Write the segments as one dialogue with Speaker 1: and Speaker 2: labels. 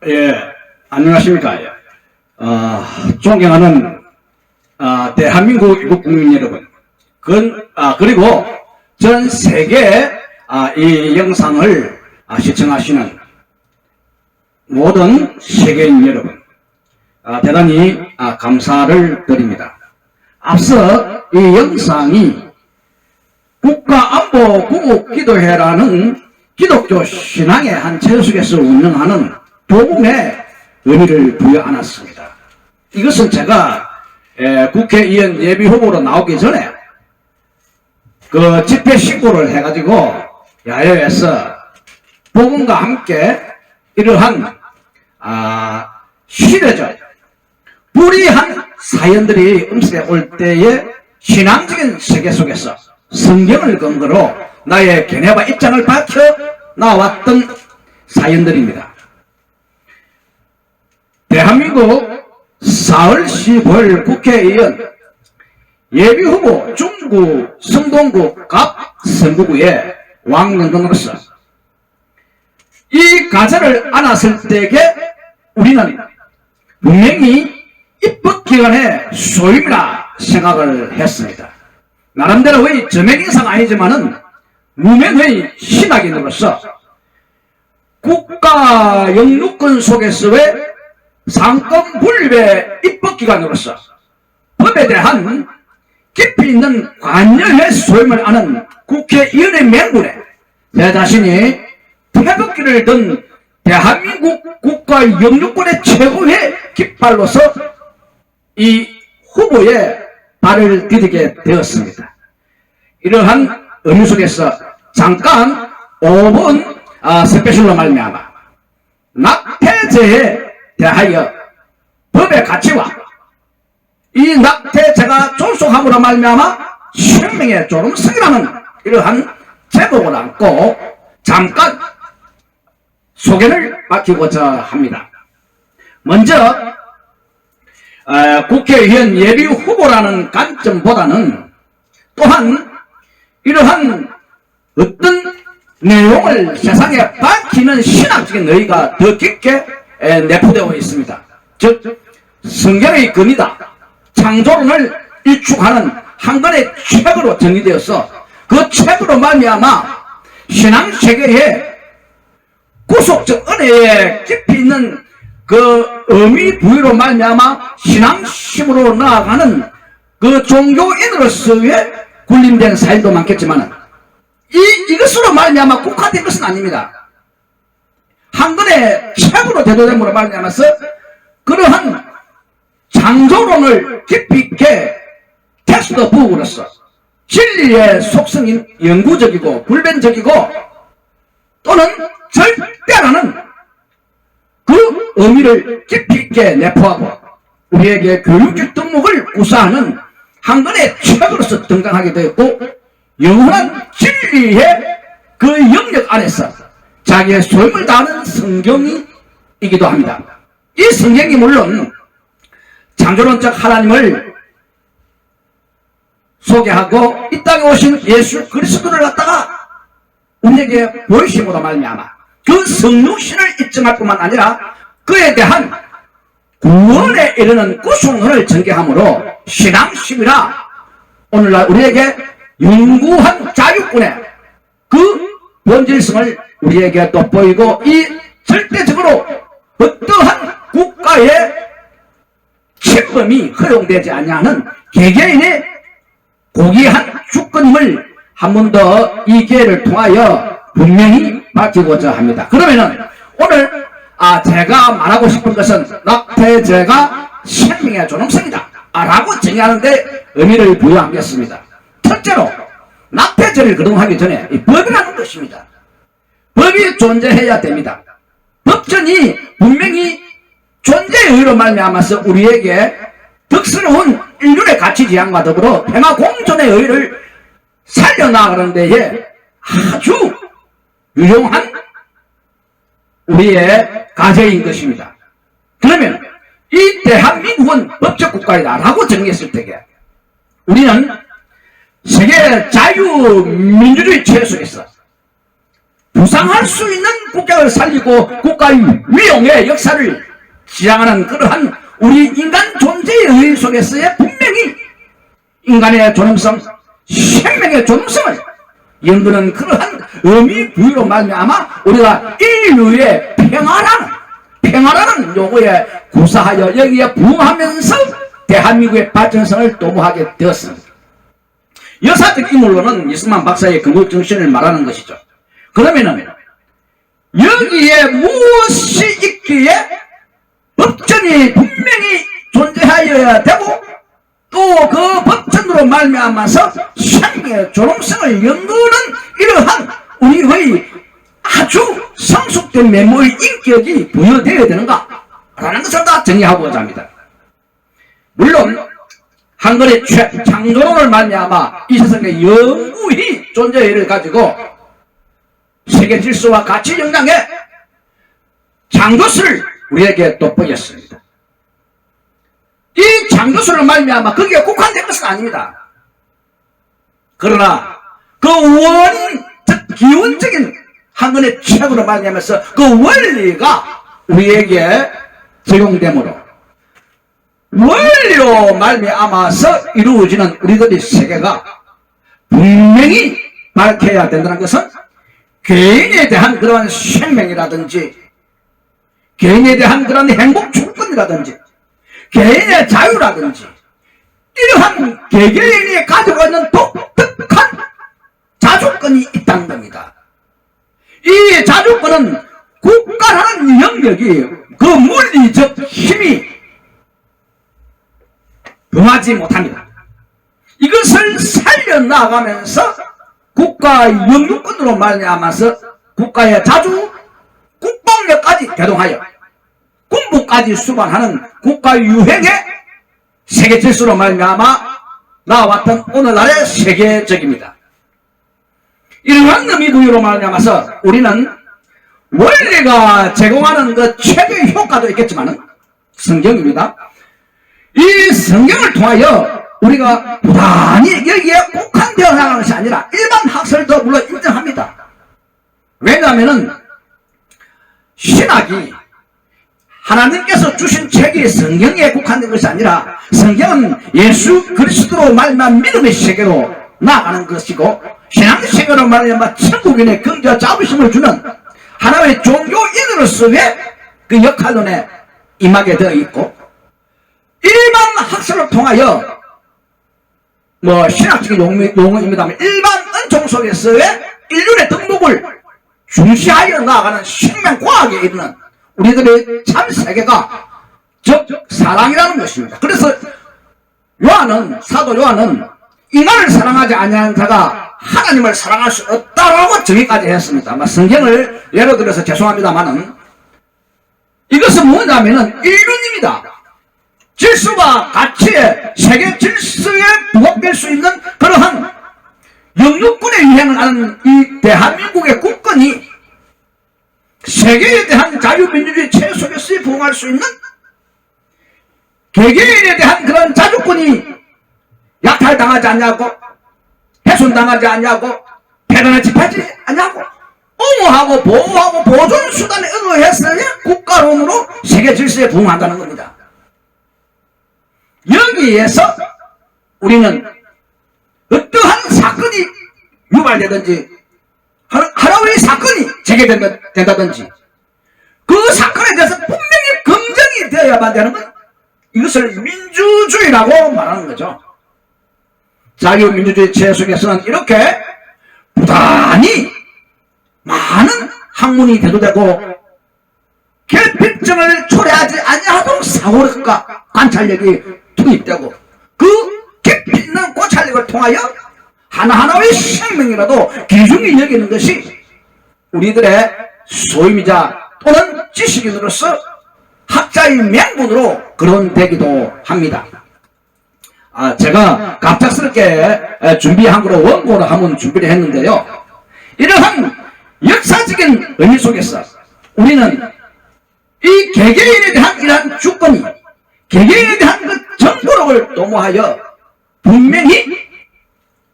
Speaker 1: 예, 안녕하십니까. 예. 존경하는 대한민국 일국 국민 여러분, 그리고 전 세계 이 영상을 시청하시는 모든 세계인 여러분, 대단히 감사를 드립니다. 앞서 이 영상이 국가안보국기도회라는 기독교 신앙의 한 체제 속에서 운영하는 복음의 의미를 부여안았습니다. 이것은 제가 국회의원 예비후보로 나오기 전에 그 집회 신고를 해가지고 야외에서 복음과 함께 이러한 시대적 불이한 사연들이 음습에 올 때에 신앙적인 세계 속에서 성경을 근거로 나의 견해와 입장을 밝혀 나왔던 사연들입니다. 대한민국 서울시볼 국회의원 예비후보 중구 성동구 갑 선거구의 왕년동으로서 이 과제를 안았을 때에 우리는 분명히 입법기관의 소임이라 생각을 했습니다. 나름대로의 점액인사가 아니지만은 무명의 신학인으로서 국가 영유권 속에서의 상권 분립의 입법기관으로서 법에 대한 깊이 있는 관여의 소임을 아는 국회의원의 명분에 내 자신이 태극기를 든 대한민국 국가 영유권의 최고의 깃발로서 이 후보에 발을 디디게 되었습니다. 이러한 의미 속에서 잠깐 5분 스페셜로 말미암아 낙태죄에 대하여 법의 가치와 이 낙태죄가 존속함으로 말미암아 생명의 존엄성이라는 이러한 제목을 안고 잠깐 소개를 맡기고자 합니다. 먼저 국회의원 예비 후보라는 관점보다는 또한 이러한 어떤 내용을 세상에 밝히는 신학적인 의의가 더 깊게 내포되어 있습니다. 즉 성경의 근이다, 창조론을 일축하는 한 권의 책으로 정리되어서 그 책으로 말미암아 신앙세계에 구속적 은혜에 깊이 있는 그 의미 부여로 말미암아 신앙심으로 나아가는 그 종교인으로서의 군림된 사연도 많겠지만 이것으로 말미암아 국화된 것은 아닙니다. 한 권의 책으로 대도됨으로 말미암아서 그러한 창조론을 깊이 있게 텍스트 부으로서 진리의 속성인 영구적이고 불변적이고 또는 절대라는 그 의미를 깊이 있게 내포하고 우리에게 교육적 덕목을 구사하는 한 권의 책으로서 등장하게 되었고 영원한 진리의 그 영역 안에서 자기의 소임을 다하는 성경이기도 합니다. 이 성경이 물론 창조론적 하나님을 소개하고 이 땅에 오신 예수 그리스도를 갖다가 우리에게 보이심으로 말미암아 그 성육신을 입증할 뿐만 아니라 그에 대한 구원에 이르는 구속론을 전개함으로 신앙심이라 오늘날 우리에게 영구한 자유권의 그 본질성을 우리에게 돋보이고 이 절대적으로 어떠한 국가의 침범이 허용되지 않냐는 개개인의 고귀한 주권임을 한 번 더 이 기회를 통하여 분명히 밝히고자 합니다. 그러면은 오늘 제가 말하고 싶은 것은 낙태죄가 생명의 존엄성이다 라고 정의하는데 의미를 부여하겠습니다. 첫째로 낙태죄를 거듭하기 전에 이 법이라는 것입니다. 법이 존재해야 됩니다. 법전이 분명히 존재의 의의로 말미암아서 우리에게 덕스러운 인륜의 가치지향과 더불어 평화 공존의 의의를 살려나가는 데에 아주 유용한 우리의 과제인 것입니다. 그러면 이 대한민국은 법적 국가이다 라고 정의했을 때에 우리는 세계 자유민주주의 체제 속에서 부상할 수 있는 국격을 살리고 국가의 위용의 역사를 지향하는 그러한 우리 인간 존재의 의의 속에서의 분명히 인간의 존엄성, 생명의 존엄성을 연구는 그러한 의미 부여로 말미암아 우리가 인류의 평화라는 요구에 구사하여 여기에 부응하면서 대한민국의 발전성을 도모하게 되었습니다. 여사적 인물로는 이승만 박사의 건국정신을 말하는 것이죠. 그러면은 여기에 무엇이 있기에 법전이 분명히 존재하여야 되고 또 그 법전으로 말미암아서 생명의 존엄성을 연구하는 이러한 우리의 아주 성숙된 메모의 인격이 부여되어야 되는가 라는 것을 다 정의하고자 합니다. 물론 한글의 창조론을 말미암아 이 세상에 영구히 존재를 가지고 세계 질서와 가치 영향의 창조수를 우리에게 돋보였습니다. 이 창조수를 말미암아 거기에 국한된 것은 아닙니다. 그러나 그 원인, 즉 기원적인 한글의 책으로 말미암아서 그 원리가 우리에게 적용되므로 원리로 말미암아서 이루어지는 우리들의 세계가 분명히 밝혀야 된다는 것은 개인에 대한 그러한 생명이라든지 개인에 대한 그런 행복 추구권이라든지 개인의 자유라든지 이러한 개개인이 가지고 있는 독특한 자주권이 있다는 겁니다. 이 자주권은 국가라는 영역이 그 물리적 힘이 범하지 못합니다. 이것을 살려나가면서 국가의 영유권으로 말미암아서 국가의 자주 국방력까지 대동하여 군부까지 수반하는 국가 유행의 세계 질서로 말미암아 나왔던 오늘날의 세계적입니다. 이러한 의미 부여로 말미암아서 우리는 원리가 제공하는 그 최대의 효과도 있겠지만 성경입니다. 이 성경을 통하여 우리가 부단히 여기에 국한되어 나가는 것이 아니라 일반 학설도 물론 인정합니다. 왜냐하면 신학이 하나님께서 주신 책이 성경에 국한된 것이 아니라 성경은 예수 그리스도로 말미암아 믿음의 세계로 나아가는 것이고 신앙의 세계로 말미암아 천국인의 긍지와 자부심을 주는 하나님의 종교인으로서의 그 역할론에 임하게 되어 있고 일반 학설을 통하여 신학적인 용어입니다만 일반 은총 속에서의 인륜의 등록을 중시하여 나아가는 생명과학에 이르는 우리들의 참 세계가 즉 사랑이라는 것입니다. 그래서 사도 요한은 인간을 사랑하지 아니하는 자가 하나님을 사랑할 수 없다라고 정의까지 했습니다. 성경을 예로 들어서 죄송합니다만은 이것은 뭐냐면은 인륜입니다. 질서와 가치의 세계 질서에 부합될 수 있는 그러한 영유권의 유행을 하는 이 대한민국의 국권이 세계에 대한 자유민주주의 체제 속에서 부응할 수 있는 개개인에 대한 그런 자주권이 약탈당하지 않냐고 훼손당하지 않냐고 폐단을 집하지 않냐고 옹호하고 보호하고 보존수단에 의거했어야 국가론으로 세계 질서에 부응한다는 겁니다. 여기에서 우리는 어떠한 사건이 유발되든지 하나의 사건이 제기된다든지 그 사건에 대해서 분명히 검증이 되어야만 되는 건 이것을 민주주의라고 말하는 거죠. 자유민주주의 체제 속에서는 이렇게 부단히 많은 학문이 대두되고 결핍증을 초래하지 아니하도록 사고력과 관찰력이 투입되고 그 깊이 있는 고찰력을 통하여 하나하나의 생명이라도 귀중히 여기는 것이 우리들의 소임이자 또는 지식인으로서 학자의 명분으로 거론되기도 합니다. 제가 갑작스럽게 준비한 거로 원고를 한번 준비를 했는데요. 이러한 역사적인 의미 속에서 우리는 이 개개인에 대한 이러한 주권이 개개인에 대한 그 정보력을 도모하여 분명히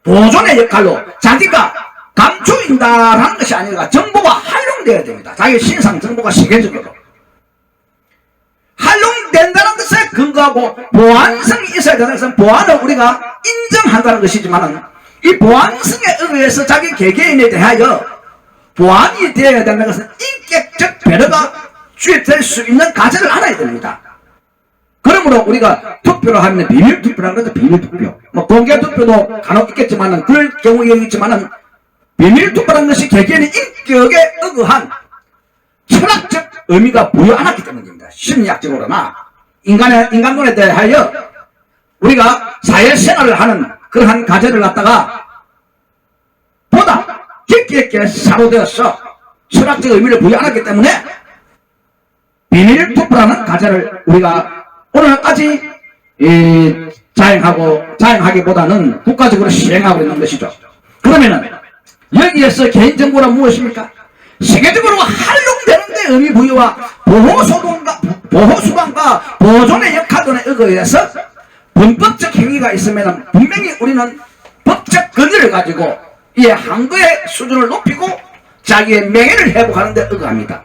Speaker 1: 보존의 역할로 자기가 감추인다라는 것이 아니라 정보가 활용되어야 됩니다. 자기 신상 정보가 세계적으로 활용된다는 것에 근거하고 보안성이 있어야 되는 것은 보안을 우리가 인정한다는 것이지만 이 보안성에 의해서 자기 개개인에 대하여 보안이 되어야 된다는 것은 인격적 배려가 주입될 수 있는 가치를 알아야 됩니다. 그러므로 우리가 투표를 하면 비밀투표라는 것은 비밀투표, 뭐 공개투표도 간혹 있겠지만 그럴 경우에 있지만 비밀투표라는 것이 개개인의 인격에 의거한 철학적 의미가 부여 안 했기 때문입니다. 심리학적으로나 인간론에 대하여 우리가 사회생활을 하는 그러한 과제를 갖다가 보다 깊게 있게 사로되어서 철학적 의미를 부여 안 했기 때문에 비밀투표라는 과제를 우리가 오늘까지 자행하기보다는 국가적으로 시행하고 있는 것이죠. 그러면은 여기에서 개인정보란 무엇입니까? 세계적으로 활용되는데 의미 부여와 보호수단과 보존의 역할 등에 의거해서 범법적 행위가 있으면 분명히 우리는 법적 권위를 가지고 이 한거의 수준을 높이고 자기의 명예를 회복하는 데 의거합니다.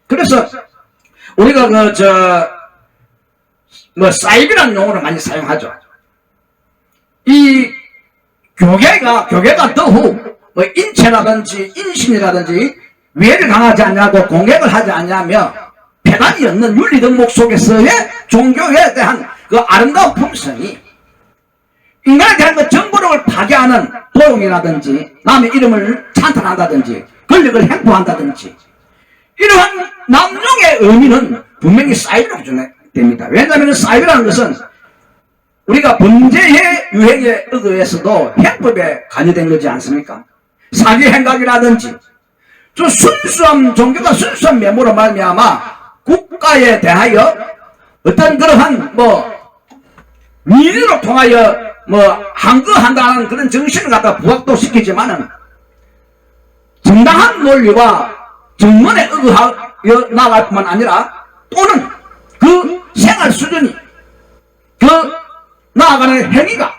Speaker 1: 그래서 우리가 사이비라는 용어를 많이 사용하죠. 이 교계가 더욱 인체라든지 인신이라든지 위해를 강하지 않냐고 공격을 하지 않냐며 배단이 없는 윤리 덕목 속에서의 종교에 대한 그 아름다운 품성이 인간에 대한 그 정보력을 파괴하는 도용이라든지 남의 이름을 찬탄한다든지 권력을 횡포한다든지 이러한 남용의 의미는 분명히 사이비라고 됩니다. 왜냐하면 사이비라는 것은 우리가 범죄의 유행에 의해서도 형법에 관여된 거지 않습니까? 사기 행각이라든지 저 순수한 종교가 순수한 메모로 말미암아 국가에 대하여 어떤 그러한 민의로 통하여 항거한다는 그런 정신을 갖다 부각도 시키지만은 정당한 논리와 정문에 의거하여 나갈 뿐만 아니라 또는 그 생활 수준이 그 나아가는 행위가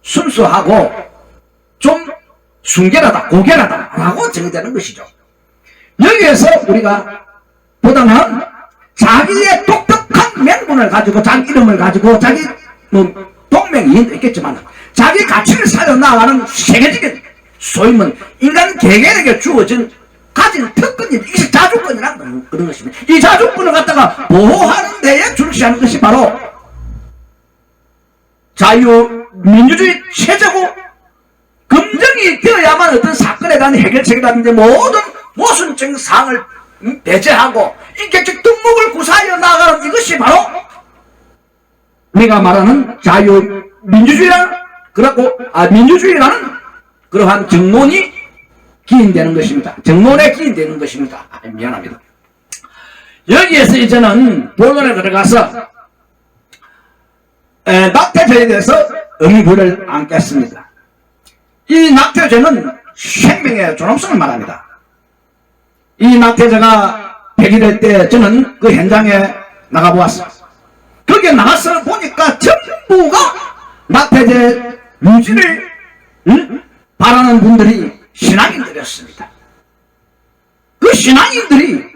Speaker 1: 순수하고 좀 순결하다, 고결하다라고 정의되는 것이죠. 여기에서 우리가 보다 나은 자기의 독특한 명분을 가지고 자기 이름을 가지고 자기 동명이인도 있겠지만 자기 가치를 살려나가는 세계적인 소위 인간 개개인에게 주어진 가진 특권이 이게 자주권이라는 그런 것입니다. 이 자주권을 갖다가 보호하는 데에 중시하는 것이 바로 자유민주주의 체제고 검증이 되어야만 어떤 사건에 대한 해결책이라든지 모든 모순적인 사항을 배제하고 인격적 덕목을 구사하여 나아가는 이것이 바로 우리가 말하는 자유민주주의라는 민주주의라는 그러한 정론이 기인되는 것입니다. 정론에 기인되는 것입니다. 미안합니다. 여기에서 이제는 본론에 들어가서 낙태죄에 대해서 의미부를 안겠습니다. 이 낙태죄는 생명의 존엄성을 말합니다. 이 낙태죄가 폐기될 때 저는 그 현장에 나가보았어요. 거기에 나가서 보니까 전부가 낙태죄 유지를 바라는 분들이 신앙인들이었습니다. 그 신앙인들이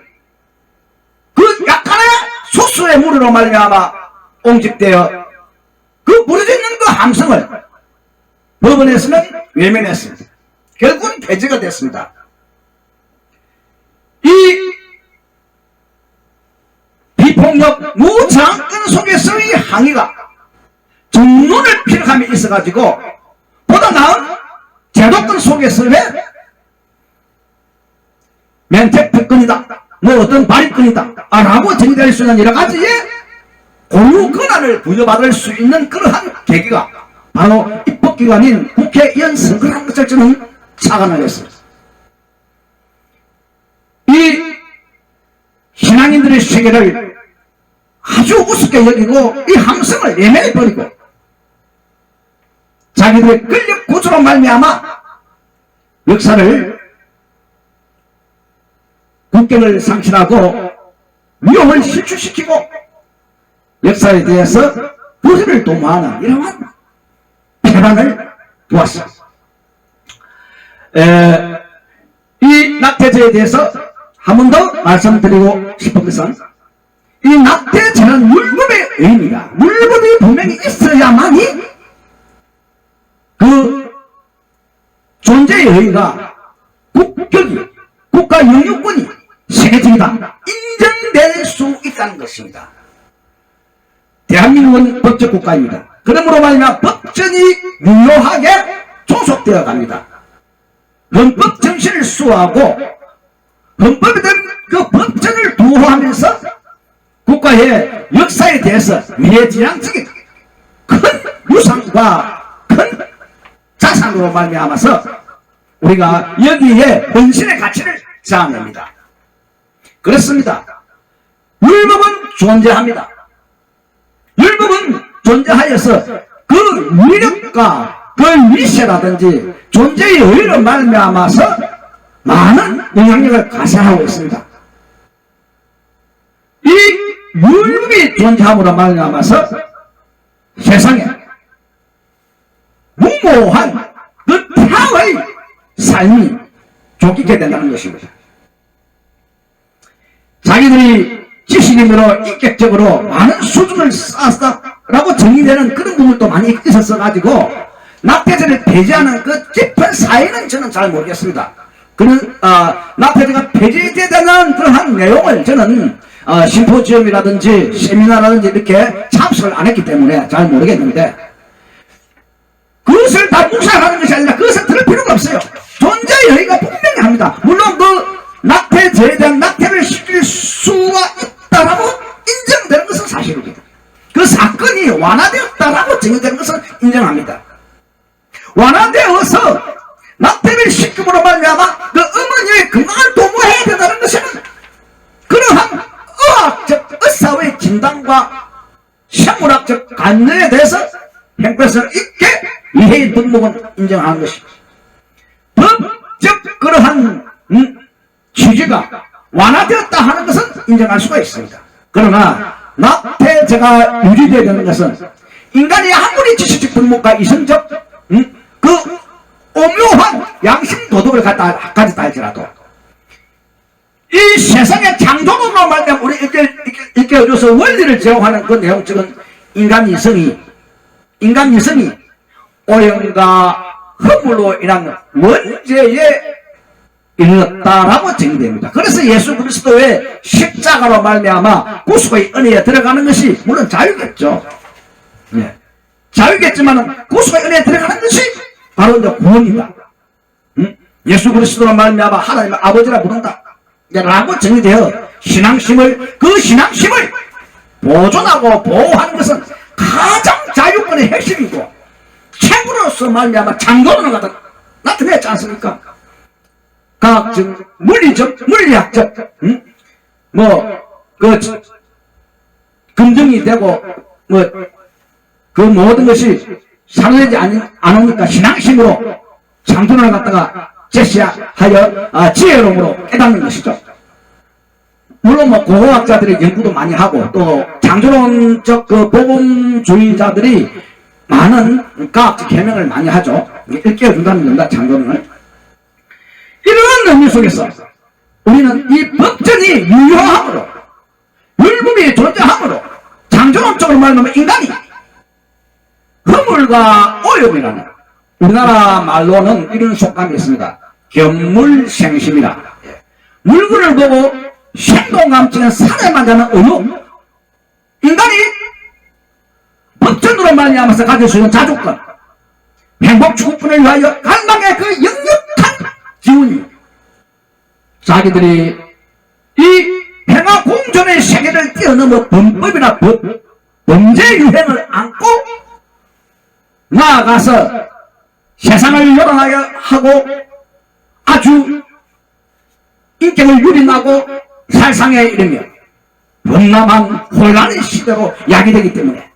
Speaker 1: 그 약간의 소수의 무리로 말미암아 옹집되어 그 부러져 있는 그 함성을 법원에서는 외면했습니다. 결국은 폐지가 됐습니다. 이 비폭력 무장권 속에서의 항의가 정론을 피력함에 있어가지고 보다 나은 제도권 속에서의 면책특권이다, 어떤 발입권이다 라고 정의될 수 있는 여러 가지의 고유 권한을 부여받을 수 있는 그러한 계기가 바로 입법기관인 국회의원 선거라는 것을 저는 착안을 했습니다. 이 신앙인들의 세계를 아주 우습게 여기고 이 함성을 예매해버리고 자기들의 권력 구조로 말미암아 역사를 국격을 상실하고 위험을 실추시키고 역사에 대해서 부패를 도모하는 이러한 패단을 보았습니다. 낙태죄에 대해서 한 번 더 말씀드리고 싶은 것은 이 낙태죄는 율법의 의미가 율법이 분명히 있어야만이 그 존재의 의의가 국격이 국가 영유권이 세계적이다 인정될 수 있다는 것입니다. 대한민국은 법적 국가입니다. 그러므로 말미암아 법전이 유효하게 존속되어 갑니다. 헌법 정신을 수호하고 헌법에 대한 그 법전을 두호하면서 국가의 역사에 대해서 미래지향적인 큰 유산과 큰 자산으로 말미암아서 우리가 여기에 헌신의 가치를 자아냅니다. 그렇습니다. 율법은 존재합니다. 율법은 존재하여서 그 위력과 그 미시라든지 존재의 의의로 말미암아서 많은 영향력을 가산하고 있습니다. 이 율법이 존재함으로 말미암아서 세상에 무모한 그 타의 삶이 쫓기게 된다는 것입니다. 자기들이 지식인으로 인격적으로 많은 수준을 쌓았다라고 정의되는 그런 부분도 많이 있었어가지고 낙태죄를 폐지하는 그 깊은 사회는 저는 잘 모르겠습니다. 그는 낙태죄가 폐지되는 그러한 내용을 저는 심포지엄이라든지 세미나라든지 이렇게 참석을 안 했기 때문에 잘 모르겠는데 그것을 다 묵살하는 것이 아니라 그것을 들을 필요가 없어요. 존재의 의의가 분명히 합니다. 물론 그 낙태죄에 대한 낙태를 시킬 수가 있다라고 인정되는 것은 사실입니다. 그 사건이 완화되었다라고 정의되는 것은 인정합니다. 완화되어서 낙태를 시킴으로 말미암아 그 어머니의 건강을 도모해야 된다는 것은 그러한 의학적 의사의 진단과 생물학적 관념에 대해서 형평성 있게 이해의 등록은 인정하는 것입니다. 법적 그러한 취지가 완화되었다 하는 것은 인정할 수가 있습니다. 그러나 낙태죄가 유지되어야 되는 것은 인간이 아무리 지식적 등록과 이성적 그 오묘한 양심 도덕을 가졌다 할지라도 이 세상의 창조론으로 말하면 우리 이렇게 어줘서 원리를 제공하는 그 내용적인 인간 이성이 오염과 허물로 인한 원죄에 이르렀다라고 정의됩니다. 그래서 예수 그리스도의 십자가로 말미암아 구속의 은혜에 들어가는 것이 물론 자유겠죠. 네. 자유겠지만 구속의 은혜에 들어가는 것이 바로 이제 구원이다. 예수 그리스도로 말미암아 하나님 아버지라 부른다. 라고 정의되어 신앙심을 보존하고 보호하는 것은 가장 자유권의 핵심이고 책으로서 말미암아 창조론을 갖다 나타냈지 않습니까? 과학적, 물리적, 물리학적, 검증이 되고, 그 모든 것이 사라지지 않으니까 신앙심으로 창조론을 갖다가 제시하여, 지혜로움으로 깨닫는 것이죠. 물론 고고학자들이 연구도 많이 하고, 또 창조론적 그 복음주의자들이 많은 과학적 해명을 많이 하죠. 일깨워준다는 겁니다, 창조론을. 이런 의미 속에서 우리는 이 법전이 유효함으로 율법이 존재함으로 창조론적으로 말하면 인간이 허물과 오염이라는 우리나라 말로는 이런 속담이 있습니다. 견물생심이라. 물건을 보고 생동감증은 사내만 자는 의무. 인간이 법전으로 말미암아서 가질 수 있는 자주권, 행복 추구권을 위하여 갈망의 그 역력한 기운이 자기들이 이 평화 공존의 세계를 뛰어넘어 범법이나 범죄 유행을 안고 나아가서 세상을 요란하게 하고 아주 인격을 유린하고 살상에 이르며 범람한 혼란의 시대로 야기되기 때문에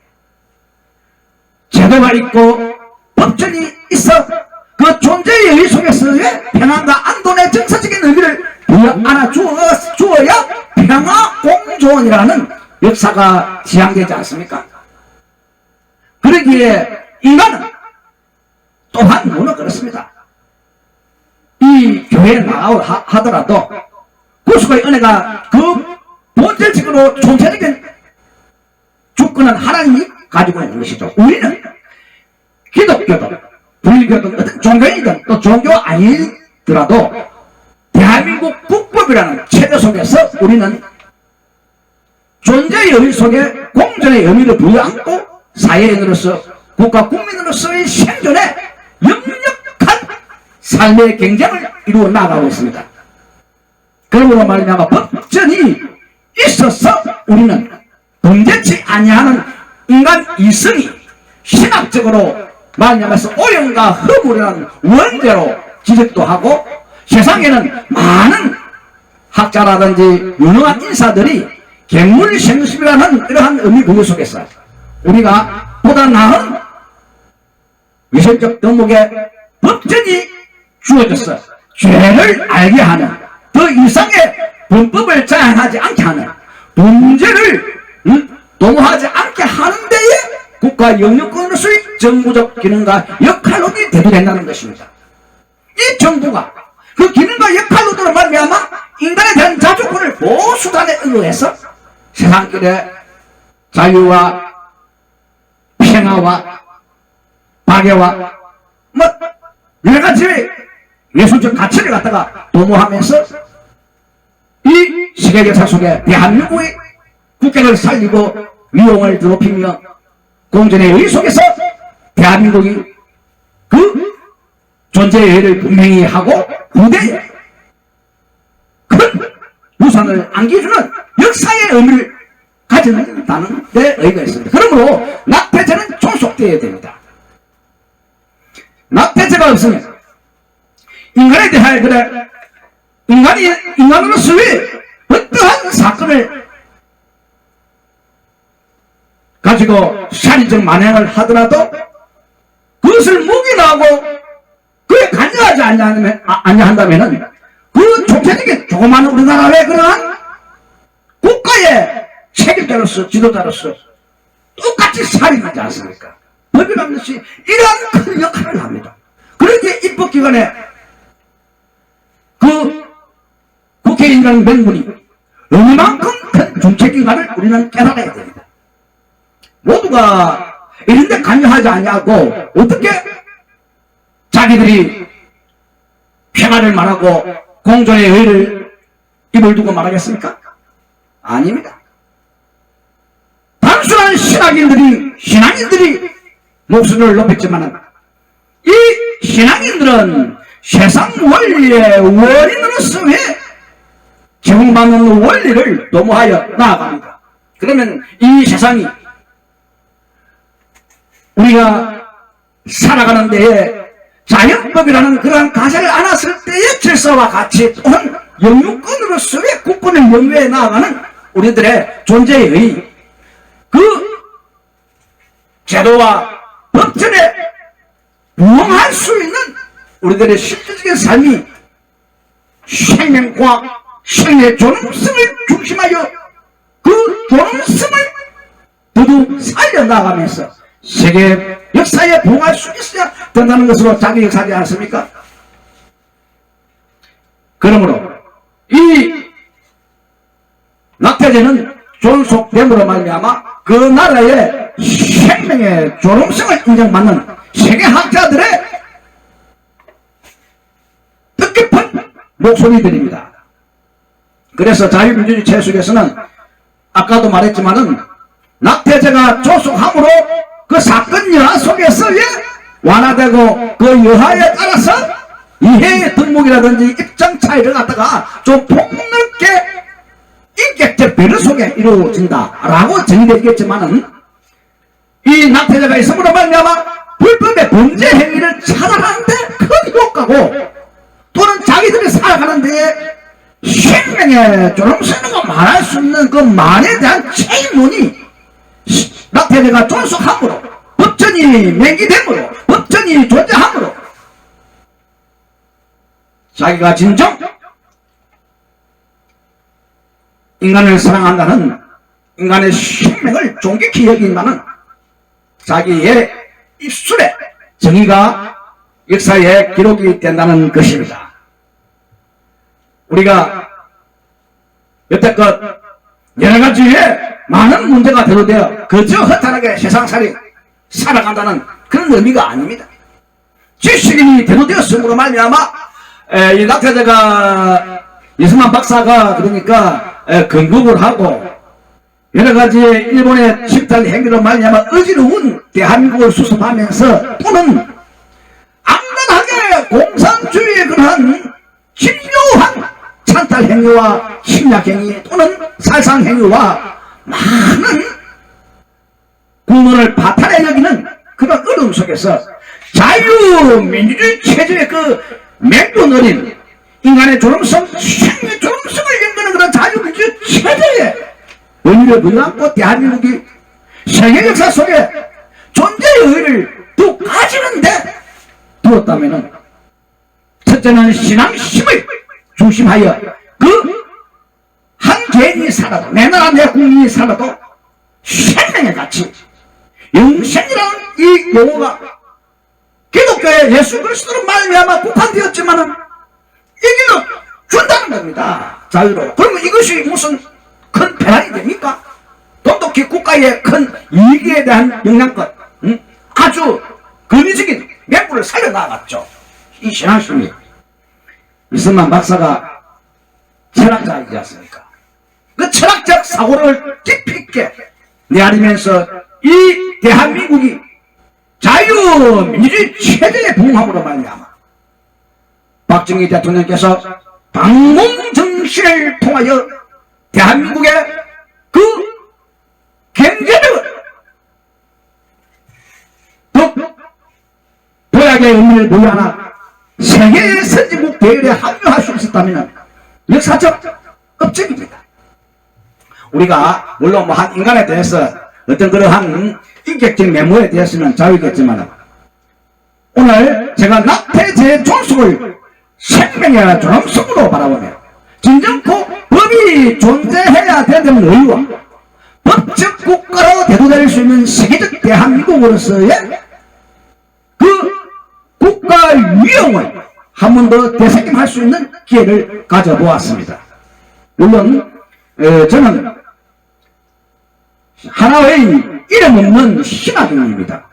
Speaker 1: 제도가 있고 법전이 있어 그 존재의 의의 속에서의 평안과 안돈의 정서적인 의미를 안아 주어야 평화 공존이라는 역사가 지향되지 않습니까? 그러기에 인간은 또한 물론 그렇습니다. 이 교회에 나가고 하더라도 구속의 은혜가 그 본질적으로 총체적인 주권은 하나님이 가지고 있는 것이죠. 우리는 기독교도 불교도 어떤 종교이든 또 종교 아니더라도 대한민국 국법이라는 체제 속에서 우리는 존재의 의미 속에 공존의 의미를 부여안고 사회인으로서 국가 국민으로서의 생존에 역력한 삶의 경쟁을 이루어 나가고 있습니다. 그러므로 말미암아 법전이 있어서 우리는 범죄치 아니하는 인간 이성이 신학적으로 말미암아서 오염과 허물이라는 원죄로 지적도 하고 세상에는 많은 학자라든지 유능한 인사들이 갱물생습이라는 이러한 의미 부여 속에서 우리가 보다 나은 위선적 덕목에 법전이 주어져서 죄를 알게 하는 더 이상의 범법을 자행하지 않게 하는 범죄를 도모하지 않게 하는 데에 국가 영유권으로서의 정부적 기능과 역할로도 대두된다는 것입니다. 이 정부가 그 기능과 역할로도 말미암아 인간에 대한 자주권을 보수단에 의해서 세상길의 자유와 평화와 박애와 뭐 여러가지 예술적 가치를 갖다가 도모하면서 이 세계 역사 속에 대한민국의 국격을 살리고 위용을 드높이며 공존의 의의 속에서 대한민국이 그 존재의 의의를 분명히 하고 후대에 큰 유산을 안겨주는 역사의 의미를 가진다는 데 의의가 있습니다. 그러므로 낙태죄는 종속되어야 됩니다. 낙태죄가 없으면 인간에 대하여 그래 인간으로서의 어떠한 사건을 가지고 살인적 만행을 하더라도 그것을 묵인하고 그에 관여하지 아니한다면 그 총체적인 조그마한 우리나라의 그러한 국가의 책임자로서 지도자로서 똑같이 살인하지 않습니까? 법이라는 것이 이러한 큰 역할을 합니다. 그런데 입법기관에 그 국회의원이라는 명분이 얼마만큼 큰 정책인가를 우리는 깨달아야 됩니다. 모두가 이런데 관여하지 않냐고 어떻게 자기들이 평화를 말하고 공존의 의의를 입을 두고 말하겠습니까? 아닙니다. 단순한 신앙인들이 목소리를 높였지만 이 신앙인들은 세상 원리의 원인으로서의 제공받는 원리를 도모하여 나아갑니다. 그러면 이 세상이 우리가 살아가는 데에 자연법이라는 그러한 가사를 안았을 때의 질서와 같이 또한 영유권으로서의 국권을 영위해 나아가는 우리들의 존재의 그 제도와 법전에 부응할 수 있는 우리들의 실질적인 삶이 생명과 생의 존엄성을 중심하여 그 존엄성을 두루 살려나가면서 세계 역사에 부응할 수 있어야 된다는 것으로 자기 역사하지 않습니까? 그러므로 이 낙태죄는 존속됨으로 말미암아 그 나라의 생명의 존엄성을 인정받는 세계학자들의 뜻깊은 목소리들입니다. 그래서 자유민주주의 체속에서는 아까도 말했지만은 낙태죄가 조속함으로 그 사건 여하 속에서의 완화되고 그 여하에 따라서 이해의 덕목이라든지 입장 차이를 갖다가 좀 폭넓게 인격적 배려 속에 이루어진다라고 정의되겠지만은 이 낙태죄가 있음으로 말미암아 불법의 범죄 행위를 차단하는데 큰 효과고 또는 자기들이 살아가는 데에 생명의 존엄성이라고 말할 수 있는 그 말에 대한 책임론이 낙태죄가 존속함으로 법전이 맹기됨으로 법전이 존재함으로 자기가 진정 인간을 사랑한다는 인간의 생명을 존귀히 여긴다는 자기의 입술에 정의가 역사에 기록이 된다는 것입니다. 우리가 여태껏 여러 가지의 많은 문제가 대두되어 그저 허탈하게 세상살이 살아간다는 그런 의미가 아닙니다. 지식인이 대두되었으므로 말미암아 이 낙태자가 이승만 박사가 그러니까 건국을 하고 여러 가지의 일본의 집단 행위로 말미암아 어지러운 대한민국을 수습하면서 또는 안간하게 공산주의의 그러한 집요한 찬탈 행위와 침략 행위 또는 살상 행위와 많은 국민을 파탄에 여기는 그런 어려움 속에서 자유민주주의 체제의 그 맹군 어린 인간의 존엄성, 생명의 존엄성을 연구하는 그런 자유민주주의 체제에 의미를 부여하고 대한민국이 세계 역사 속에 존재의 의의를 또 가지는데 두었다면은 첫째는 신앙심을 중심하여 그 한 개인이 살아도 내 나라 내 국민이 살아도 생명의 가치 영생이라는 이 용어가 기독교의 예수 그리스도로 말미암아 국한되었지만은 이기는 준다는 겁니다. 자유로. 그러면 이것이 무슨 큰 배란이 됩니까? 똑똑히 국가의 큰 이익에 대한 영향권 아주 근위적인 맹구를 살려나갔죠. 이 신앙심이 이승만 박사가 철학자이지 않습니까? 그 철학적 사고를 깊이 있게 내아리면서 이 대한민국이 자유민주주의 체제의 부흥함으로 말미암아 박정희 대통령께서 방공정신을 통하여 대한민국의 그 경제력을 더 도약의 의미를 부여하나 세계의 선진국 대열에 합류할 수 있었다면 역사적 업적입니다. 우리가 물론 뭐 한 인간에 대해서 어떤 그러한 인격적 메모에 대해서는 자유겠지만 오늘 제가 낙태죄의 종속을 생명의 존엄성으로 바라보며 진정코 법이 존재해야 되는 의의와 법적 국가로 대두될 수 있는 세계적 대한민국으로서의 그 국가 위용을 한 번 더 되새김할 수 있는 기회를 가져보았습니다. 물론 저는 하나의 이름 없는 신화중입니다.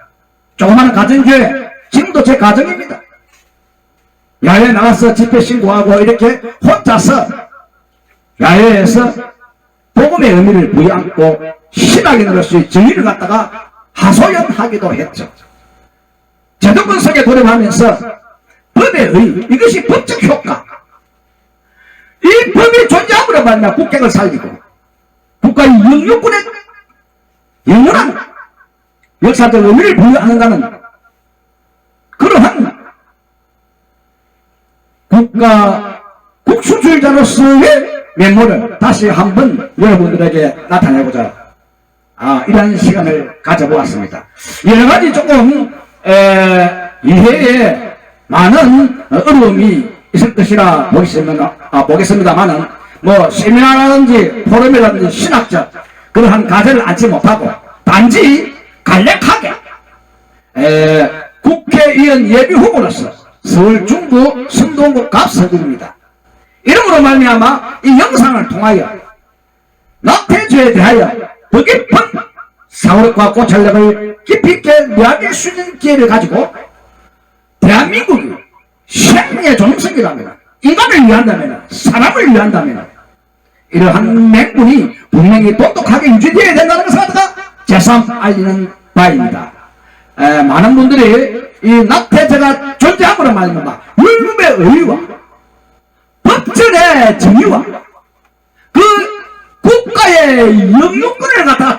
Speaker 1: 조그마한 가정교회 지금도 제 가정입니다. 야외에 나가서 집회 신고하고 이렇게 혼자서 야외에서 복음의 의미를 부여하고 신학인으로서의 정의를 갖다가 하소연하기도 했죠. 제도권 속에 돌입하면서 법의 의, 이것이 법적 효과, 이 법이 존재함으로 말미암아 국격을 살리고 국가의 영유권의 영원한 역사적 의미를 부여하는다는 그러한 국가 국수주의자로서의 면모를 다시 한번 여러분들에게 나타내고자 이러한 시간을 가져보았습니다. 여러 가지 조금 이해에 많은 어려움이 있을 것이라 보겠습니다만은 뭐 세미나라든지 포럼이라든지 신학적 그러한 과제를 앉지 못하고 단지 간략하게 국회의원 예비 후보로서 서울 중구 성동구 갑서구입니다. 이름으로 말미암아 이 영상을 통하여 낙태죄에 대하여 더 깊은 사고력과 고찰력을 깊이 있게 이야기할 수 있는 기회를 가지고 대한민국이 생명의 존엄성이라면 인간을 위한다면 사람을 위한다면 이러한 맹군이 분명히 똑똑하게 유지되어야 된다는 것을 갖다가 재삼 알리는 바입니다. 많은 분들이 이 낙태죄가 존재함으로 말미암아 율법의 의의와 법전의 정의와 그 국가의 영유권을 갖다가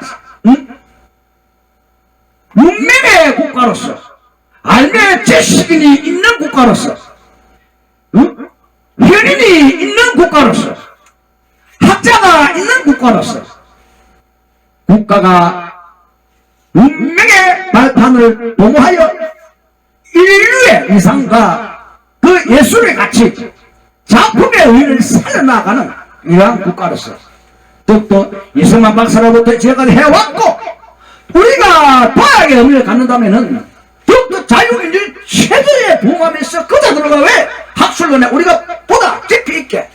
Speaker 1: 문명의 국가로서 알매 지식인이 있는 국가로서 현인이 있는 국가로서 학자가 있는 국가로서 국가가 운명의 발판을 도모하여 인류의 위상과 그 예술의 가치 작품의 의의를 살려나가는 이러한 국가로서 더욱더 이승만 박사로부터 지금까지 해왔고 우리가 도약의 의미를 갖는다면은 더욱더 자유민주주의 체제에 부응하면서 그자들과 왜 학술론에 우리가 보다 깊이 있게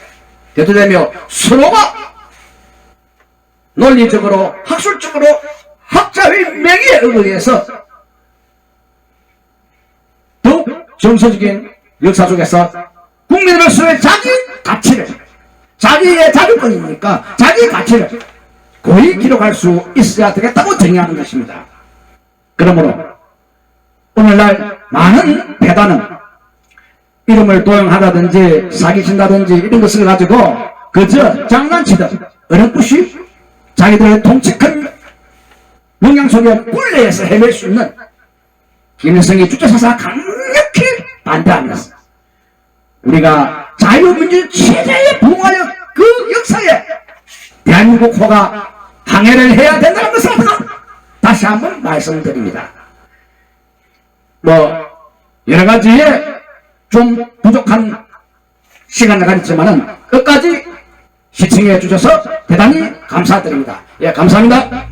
Speaker 1: 대두되며 서로가 논리적으로 학술적으로 학자의 명의에 의해서 더욱 정서적인 역사 속에서 국민으로서의 자기 가치를, 자기의 자주권이니까 자기 가치를 고이 기록할 수 있어야 되겠다고 정의하는 것입니다. 그러므로 오늘날 많은 배단은 이름을 도용하다든지 사기친다든지 이런 것을 가지고 그저 장난치듯 어렴풋이 자기들의 통치큰 영향 속에 굴레에서 헤맬 수 있는 김일성의 주체사상 강력히 반대하면서 우리가 자유민주 체제에 부응하여 그 역사에 대한민국 호가 항해를 해야 된다는 것을 다시 한번 말씀드립니다. 뭐 여러 가지에 좀 부족한 시간을 가졌지만은 끝까지 시청해 주셔서 대단히 감사드립니다. 예, 감사합니다.